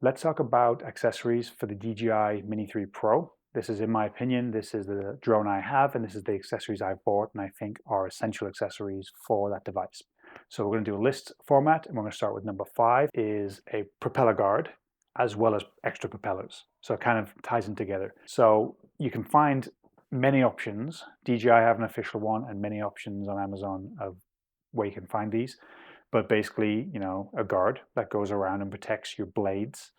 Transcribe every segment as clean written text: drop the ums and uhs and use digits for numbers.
Let's talk about accessories for the Dji Mini 3 Pro. This is, in my opinion, this is the drone I have, and this is the accessories I've bought and I think are essential accessories for that device. So we're going to do a list format, and we're going to start with number 5 is a propeller guard, as well as extra propellers. So it kind of ties in together. So you can find many options. DJI have an official one, and many options on Amazon of where you can find these. But basically, a guard that goes around and protects your blades,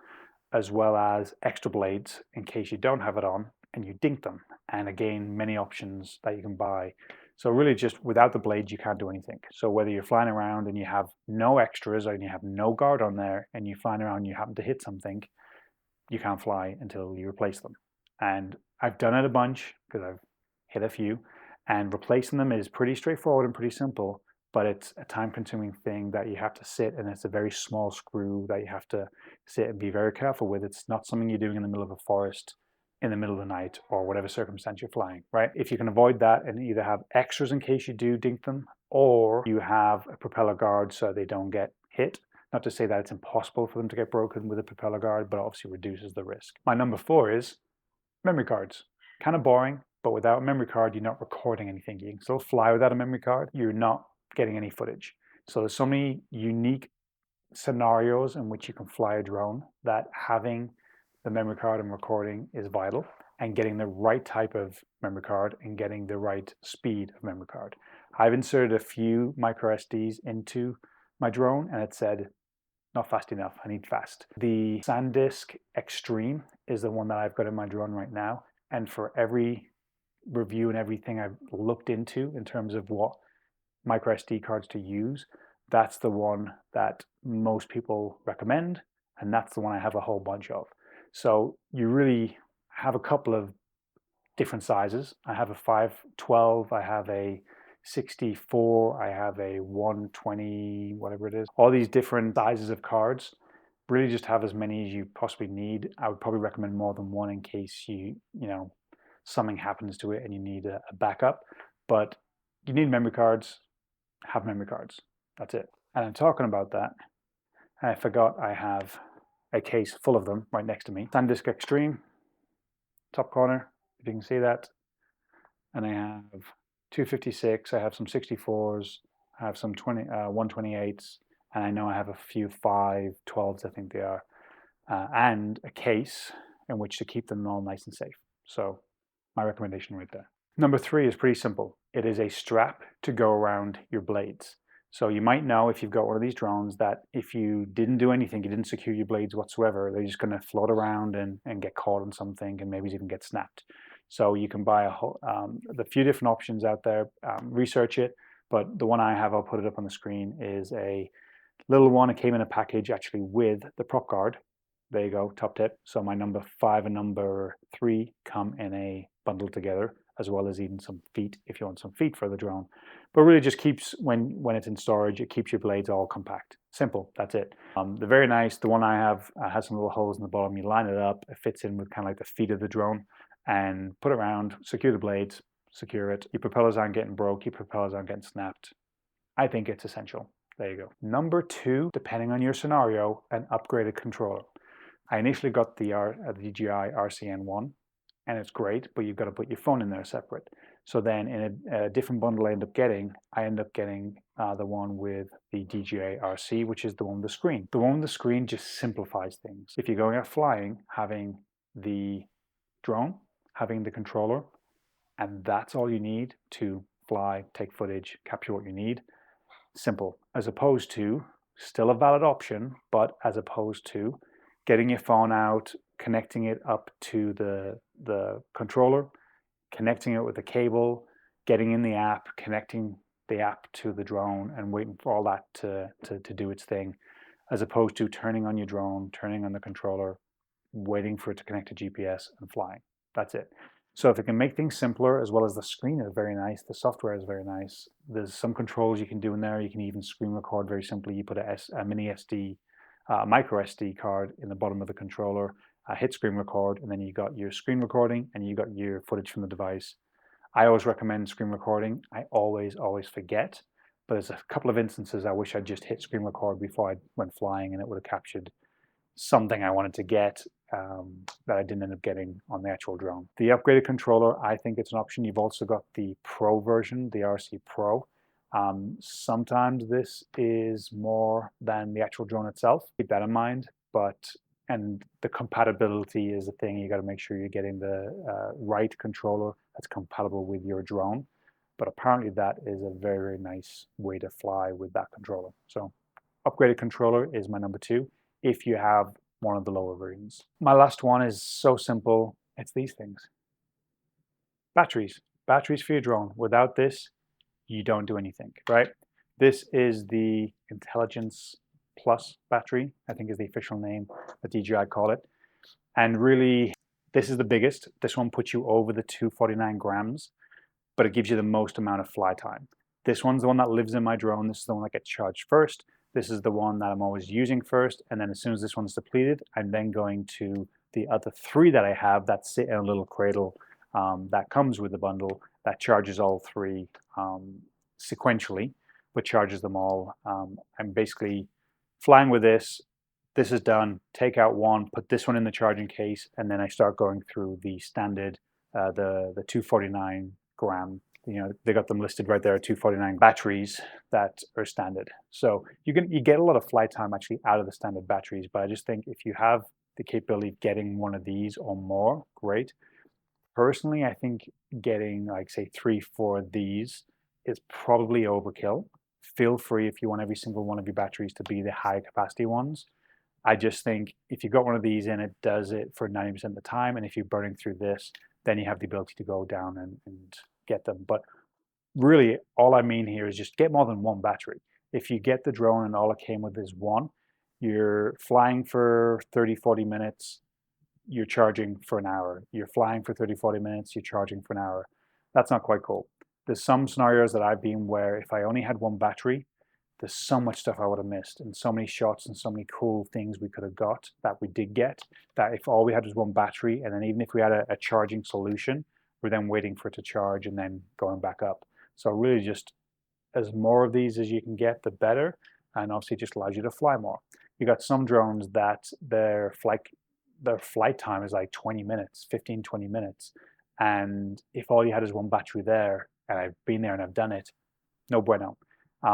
as well as extra blades in case you don't have it on and you dink them. And again, many options that you can buy. So really just without the blades, you can't do anything. So whether you're flying around and you have no extras or you have no guard on there and you're flying around and you happen to hit something, you can't fly until you replace them. And I've done it a bunch because I've hit a few, and replacing them is pretty straightforward and pretty simple. But it's a time-consuming thing that you have to sit, and it's a very small screw that you have to sit and be very careful with. It's not something you're doing in the middle of a forest in the middle of the night or whatever circumstance you're flying, right? If you can avoid that and either have extras in case you do dink them, or you have a propeller guard so they don't get hit. Not to say that it's impossible for them to get broken with a propeller guard, but obviously reduces the risk. My number 4 is memory cards. Kind of boring, but without a memory card, you're not recording anything. You can still fly without a memory card. You're not getting any footage. So there's so many unique scenarios in which you can fly a drone that having the memory card and recording is vital, and getting the right type of memory card and getting the right speed of memory card. I've inserted a few microSDs into my drone and it said, not fast enough, I need fast. The SanDisk Extreme is the one that I've got in my drone right now. And for every review and everything I've looked into in terms of what micro SD cards to use, that's the one that most people recommend, and that's the one I have a whole bunch of. So you really have a couple of different sizes. I have a 512, I have a 64, I have a 120, whatever it is. All these different sizes of cards. Really just have as many as you possibly need. I would probably recommend more than one in case something happens to it and you need a backup. But you need memory cards. Have memory cards. That's it. And I'm talking about that, I forgot I have a case full of them right next to me. SanDisk Extreme, top corner, if you can see that. And I have 256, I have some 64s, I have some 128s, and I know I have a few 512s, I think they are, and a case in which to keep them all nice and safe. So my recommendation right there. Number 3 is pretty simple. It is a strap to go around your blades. So you might know if you've got one of these drones that if you didn't do anything, you didn't secure your blades whatsoever, they're just going to float around and get caught on something and maybe even get snapped. So you can buy the few different options out there, research it, but the one I have, I'll put it up on the screen, is a little one. It came in a package actually with the prop guard. There you go, top tip. So my number 5 and number 3 come in a bundle together, as well as even some feet if you want some feet for the drone. But really just keeps, when it's in storage, it keeps your blades all compact. Simple, that's it. They're very nice. The one I have has some little holes in the bottom. You line it up, it fits in with kind of like the feet of the drone, and put it around, secure the blades, secure it. Your propellers aren't getting broke, your propellers aren't getting snapped. I think it's essential. There you go. Number 2, depending on your scenario, an upgraded controller. I initially got the Dji RC N1, and it's great, but you've got to put your phone in there separate. So then in a different bundle I end up getting the one with the Dji RC, which is the one with the screen. The one with the screen just simplifies things. If you're going out flying, having the drone, having the controller, and that's all you need to fly, take footage, capture what you need. Simple. As opposed to, still a valid option, but as opposed to getting your phone out, connecting it up to the controller, connecting it with a cable, getting in the app, connecting the app to the drone, and waiting for all that to do its thing, as opposed to turning on your drone, turning on the controller, waiting for it to connect to GPS and flying. That's it. So if it can make things simpler, as well as the screen is very nice, the software is very nice. There's some controls you can do in there. You can even screen record very simply. You put a mini SD, micro SD card in the bottom of the controller, hit screen record, and then you got your screen recording and you got your footage from the device. I always recommend screen recording. I always forget, but there's a couple of instances I wish I'd just hit screen record before I went flying and it would have captured something I wanted to get that I didn't end up getting on the actual drone. The upgraded controller, I think it's an option. You've also got the Pro version, the RC Pro. Sometimes this is more than the actual drone itself. Keep that in mind. And the compatibility is the thing. You got to make sure you're getting the right controller that's compatible with your drone. But apparently that is a very, very nice way to fly with that controller. So upgraded controller is my number 2 if you have one of the lower versions. My last one is so simple. It's these things. Batteries. Batteries for your drone. Without this, you don't do anything, right? This is the Intelligence Plus battery, I think is the official name that DJI call it. And really, this is the biggest. This one puts you over the 249 grams, but it gives you the most amount of fly time. This one's the one that lives in my drone. This is the one that gets charged first. This is the one that I'm always using first. And then as soon as this one's depleted, I'm then going to the other 3 that I have that sit in a little cradle that comes with the bundle that charges all 3 sequentially, but charges them all. I'm basically flying with this. This is done. Take out one, put this one in the charging case, and then I start going through the standard, the 249 gram. You know, they got them listed right there, 249 batteries that are standard. So you get a lot of flight time actually out of the standard batteries. But I just think if you have the capability of getting one of these or more, great. Personally, I think getting like say 3-4 of these is probably overkill. Feel free if you want every single one of your batteries to be the high capacity ones. I just think if you got one of these in, it does it for 90% of the time. And if you're burning through this, then you have the ability to go down and get them. But really, all I mean here is just get more than one battery. If you get the drone and all it came with is one, you're flying for 30-40 minutes, you're charging for an hour. You're flying for 30-40 minutes, you're charging for an hour. That's not quite cool. There's some scenarios that I've been where if I only had one battery, there's so much stuff I would have missed and so many shots and so many cool things we could have got that we did get, that if all we had was one battery, and then even if we had a charging solution, we're then waiting for it to charge and then going back up. So really just as more of these as you can get, the better. And obviously it just allows you to fly more. You got some drones that their flight time is like 20 minutes, 15, 20 minutes. And if all you had is one battery there, and I've been there and I've done it, no bueno.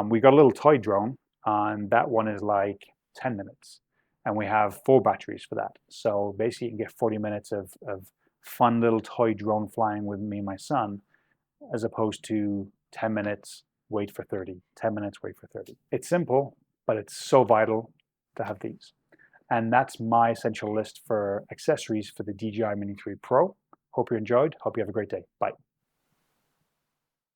We got a little toy drone, and that one is like 10 minutes. And we have 4 batteries for that. So basically you can get 40 minutes of fun little toy drone flying with me and my son, as opposed to 10 minutes, wait for 30, 10 minutes, wait for 30. It's simple, but it's so vital to have these. And that's my essential list for accessories for the DJI Mini 3 Pro. Hope you enjoyed. Hope you have a great day. Bye.